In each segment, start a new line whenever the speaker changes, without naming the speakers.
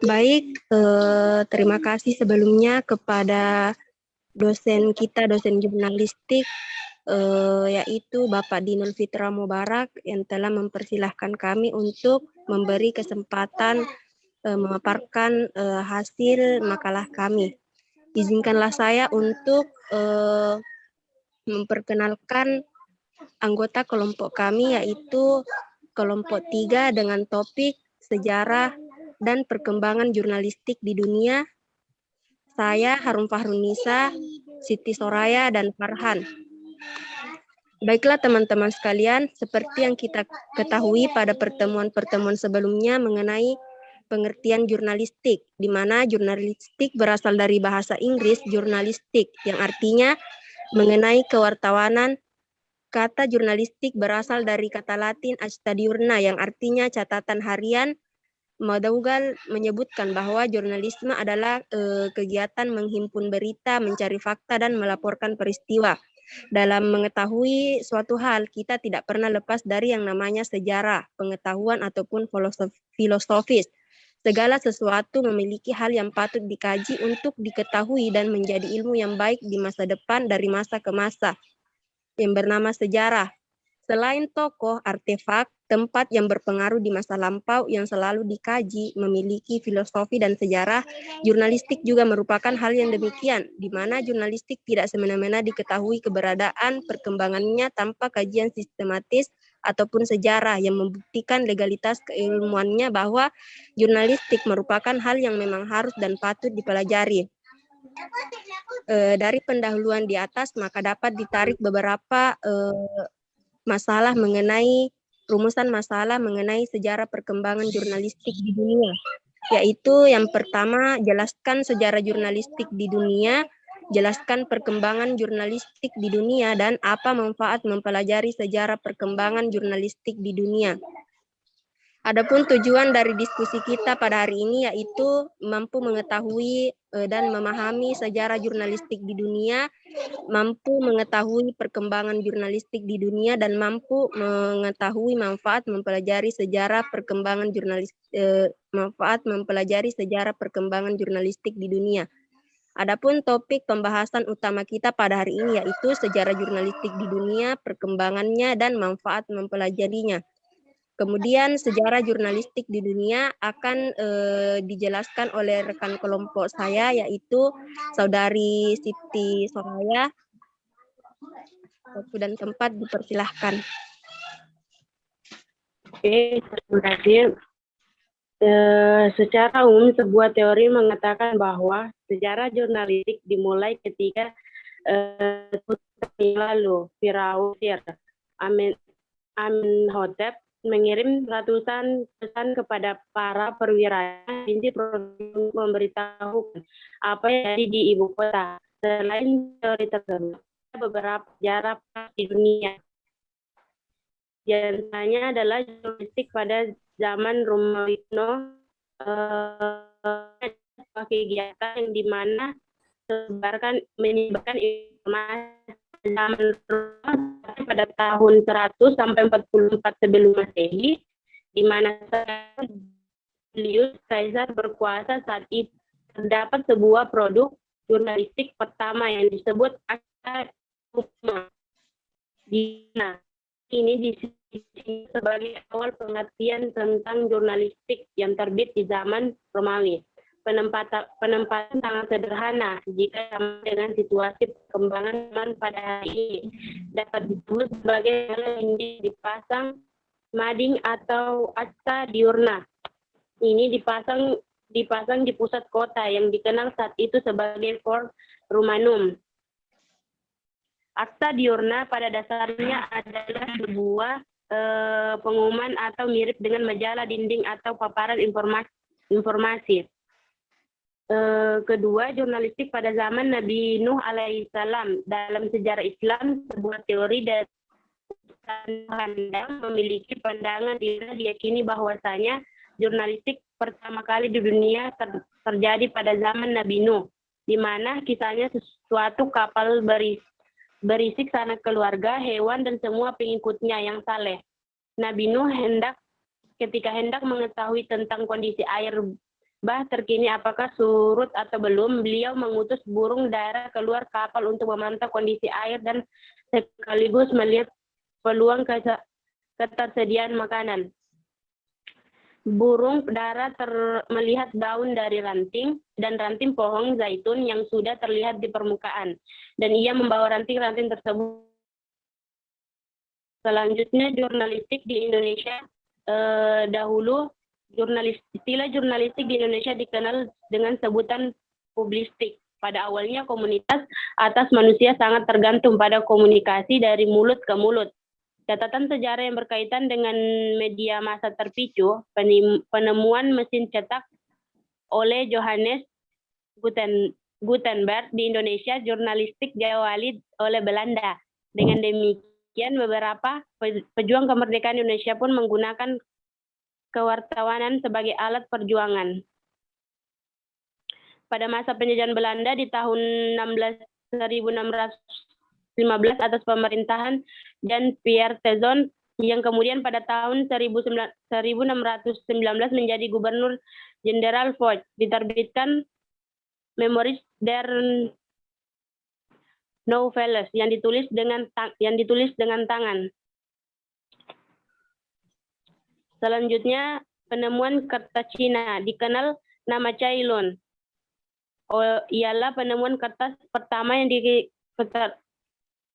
Baik, terima kasih sebelumnya kepada dosen kita, dosen jurnalistik, yaitu Bapak Dinul Fitra Mubarak yang telah mempersilahkan kami untuk memberi kesempatan memaparkan hasil makalah kami. Izinkanlah saya untuk memperkenalkan anggota kelompok kami, yaitu kelompok 3 dengan topik sejarah dan perkembangan jurnalistik di dunia. Saya Harum Fahrunisa, Siti Soraya, dan Farhan. Baiklah teman-teman sekalian, seperti yang kita ketahui pada pertemuan-pertemuan sebelumnya mengenai pengertian jurnalistik, di mana jurnalistik berasal dari bahasa Inggris jurnalistik, yang artinya mengenai kewartawanan. Kata jurnalistik berasal dari kata Latin acta diurna, yang artinya catatan harian. Madougal menyebutkan bahwa jurnalisme adalah kegiatan menghimpun berita, mencari fakta, dan melaporkan peristiwa. Dalam mengetahui suatu hal, kita tidak pernah lepas dari yang namanya sejarah, pengetahuan, ataupun filosofis. Segala sesuatu memiliki hal yang patut dikaji untuk diketahui dan menjadi ilmu yang baik di masa depan dari masa ke masa, yang bernama sejarah. Selain tokoh, artefak, tempat yang berpengaruh di masa lampau yang selalu dikaji, memiliki filosofi dan sejarah, jurnalistik juga merupakan hal yang demikian, di mana jurnalistik tidak semena-mena diketahui keberadaan perkembangannya tanpa kajian sistematis ataupun sejarah yang membuktikan legalitas keilmuannya, bahwa jurnalistik merupakan hal yang memang harus dan patut dipelajari. Dari pendahuluan di atas, maka dapat ditarik beberapa rumusan masalah mengenai sejarah perkembangan jurnalistik di dunia, yaitu yang pertama, jelaskan sejarah jurnalistik di dunia, jelaskan perkembangan jurnalistik di dunia, dan apa manfaat mempelajari sejarah perkembangan jurnalistik di dunia. Adapun tujuan dari diskusi kita pada hari ini yaitu mampu mengetahui dan memahami sejarah jurnalistik di dunia, mampu mengetahui perkembangan jurnalistik di dunia, dan mampu mengetahui manfaat mempelajari sejarah perkembangan jurnalistik di dunia. Adapun topik pembahasan utama kita pada hari ini yaitu sejarah jurnalistik di dunia, perkembangannya, dan manfaat mempelajarinya. Kemudian sejarah jurnalistik di dunia akan dijelaskan oleh rekan kelompok saya, yaitu Saudari Siti Soraya. Waktu dan tempat dipersilahkan.
Oke, terima kasih. Secara umum, sebuah teori mengatakan bahwa sejarah jurnalistik dimulai ketika lalu Firaun Amenhotep mengirim ratusan pesan kepada para perwira inti memberitahu apa yang terjadi di ibu kota. Selain teori tersebut, beberapa sejarah di dunia. Di antaranya adalah jurnalistik pada zaman Romawi kuno, kegiatan yang dimana menyebarkan informasi zaman Romawi pada tahun 100 sampai 44 sebelum Masehi, di mana Julius Caesar berkuasa. Saat itu terdapat sebuah produk jurnalistik pertama yang disebut Acta Diurna. Ini disebut sebagai awal pengertian tentang jurnalistik yang terbit di zaman Romawi. Penempatan sangat sederhana jika sama dengan situasi perkembangan zaman pada hari ini. Dapat disebut sebagai dipasang mading atau Acta Diurna. Ini dipasang di pusat kota yang dikenal saat itu sebagai Forum Romanum. Acta Diurna pada dasarnya adalah sebuah pengumuman atau mirip dengan majalah dinding atau paparan informasi. Kedua, jurnalistik pada zaman Nabi Nuh alaihissalam. Dalam sejarah Islam, sebuah teori dan memiliki pandangan diyakini bahwasanya jurnalistik pertama kali di dunia terjadi pada zaman Nabi Nuh, di mana kisahnya suatu kapal berisi sanak keluarga, hewan, dan semua pengikutnya yang saleh. Nabi Nuh ketika hendak mengetahui tentang kondisi air terkini apakah surut atau belum. Beliau mengutus burung dara keluar kapal untuk memantau kondisi air dan sekaligus melihat peluang ketersediaan makanan. Burung dara melihat daun dari ranting dan ranting pohon zaitun yang sudah terlihat di permukaan, dan ia membawa ranting-ranting tersebut. Selanjutnya, jurnalistik di Indonesia. Dahulu, istilah jurnalistik di Indonesia dikenal dengan sebutan publistik. Pada awalnya, komunitas atas manusia sangat tergantung pada komunikasi dari mulut ke mulut. Catatan sejarah yang berkaitan dengan media massa terpicu, penemuan mesin cetak oleh Johannes Gutenberg di Indonesia, jurnalistik diawali oleh Belanda. Dengan demikian, beberapa pejuang kemerdekaan Indonesia pun menggunakan kewartawanan sebagai alat perjuangan. Pada masa penjajahan Belanda di tahun 1615 atas pemerintahan Jan Pierre Tezon, yang kemudian pada tahun 1619 menjadi Gubernur Jenderal Foch, diterbitkan Memoires der Nouvelles yang ditulis dengan tangan. Selanjutnya, penemuan kertas Cina, dikenal nama Cailun. Ialah penemuan kertas pertama yang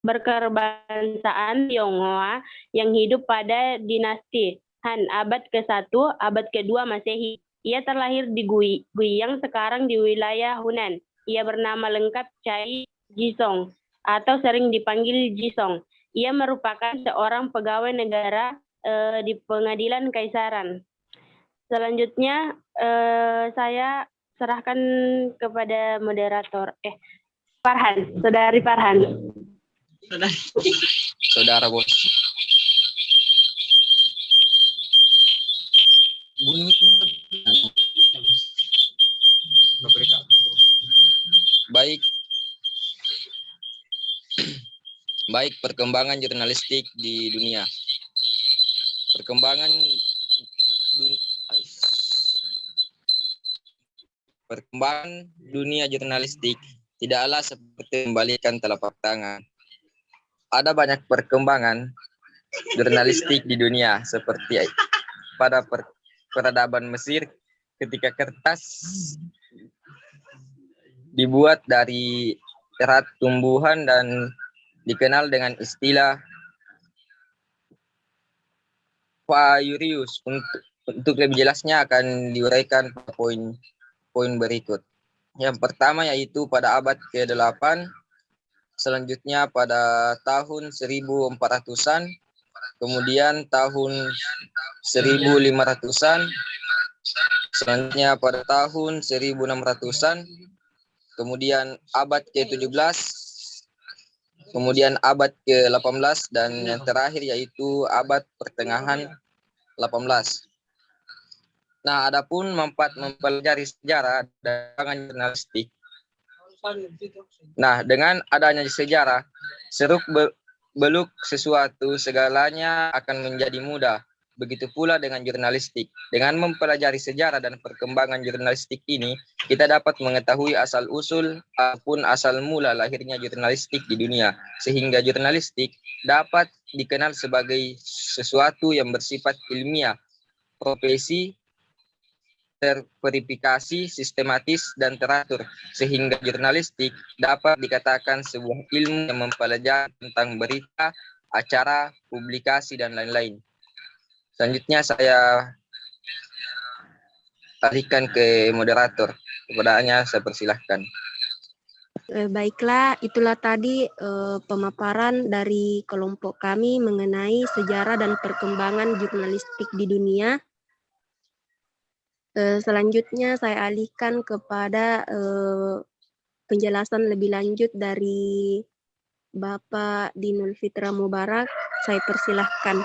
berkebangsaan Tionghoa yang hidup pada dinasti Han, abad ke-1, abad ke-2 Masehi. Ia terlahir di Guiyang, sekarang di wilayah Hunan. Ia bernama lengkap Cai Jisong, atau sering dipanggil Jisong. Ia merupakan seorang pegawai negara di pengadilan kaisaran. Selanjutnya, saya serahkan kepada moderator. Farhan, Saudari Farhan.
Saudara bos. Baik, perkembangan jurnalistik di dunia. Perkembangan dunia jurnalistik tidaklah seperti membalikan telapak tangan. Ada banyak perkembangan jurnalistik di dunia, seperti pada peradaban Mesir ketika kertas dibuat dari erat tumbuhan dan dikenal dengan istilah papyrus. Untuk lebih jelasnya akan diuraikan poin berikut. Yang pertama yaitu pada abad ke-8, selanjutnya pada tahun 1400-an, kemudian tahun 1500-an, selanjutnya pada tahun 1600-an, kemudian abad ke-17, kemudian abad ke-18, dan yang terakhir yaitu abad pertengahan 18. Nah, adapun manfaat mempelajari sejarah dan jurnalistik. Nah, dengan adanya sejarah, seruk beluk sesuatu segalanya akan menjadi mudah. Begitu pula dengan jurnalistik. Dengan mempelajari sejarah dan perkembangan jurnalistik ini, kita dapat mengetahui asal-usul ataupun asal mula lahirnya jurnalistik di dunia. Sehingga jurnalistik dapat dikenal sebagai sesuatu yang bersifat ilmiah, profesi, terverifikasi, sistematis, dan teratur, sehingga jurnalistik dapat dikatakan sebuah ilmu yang mempelajari tentang berita, acara, publikasi, dan lain-lain. Selanjutnya saya alihkan ke moderator. Kepadanya saya persilahkan.
Baiklah, itulah tadi pemaparan dari kelompok kami mengenai sejarah dan perkembangan jurnalistik di dunia. Selanjutnya saya alihkan kepada penjelasan lebih lanjut dari Bapak Dinul Fitra Mubarak. Saya persilahkan.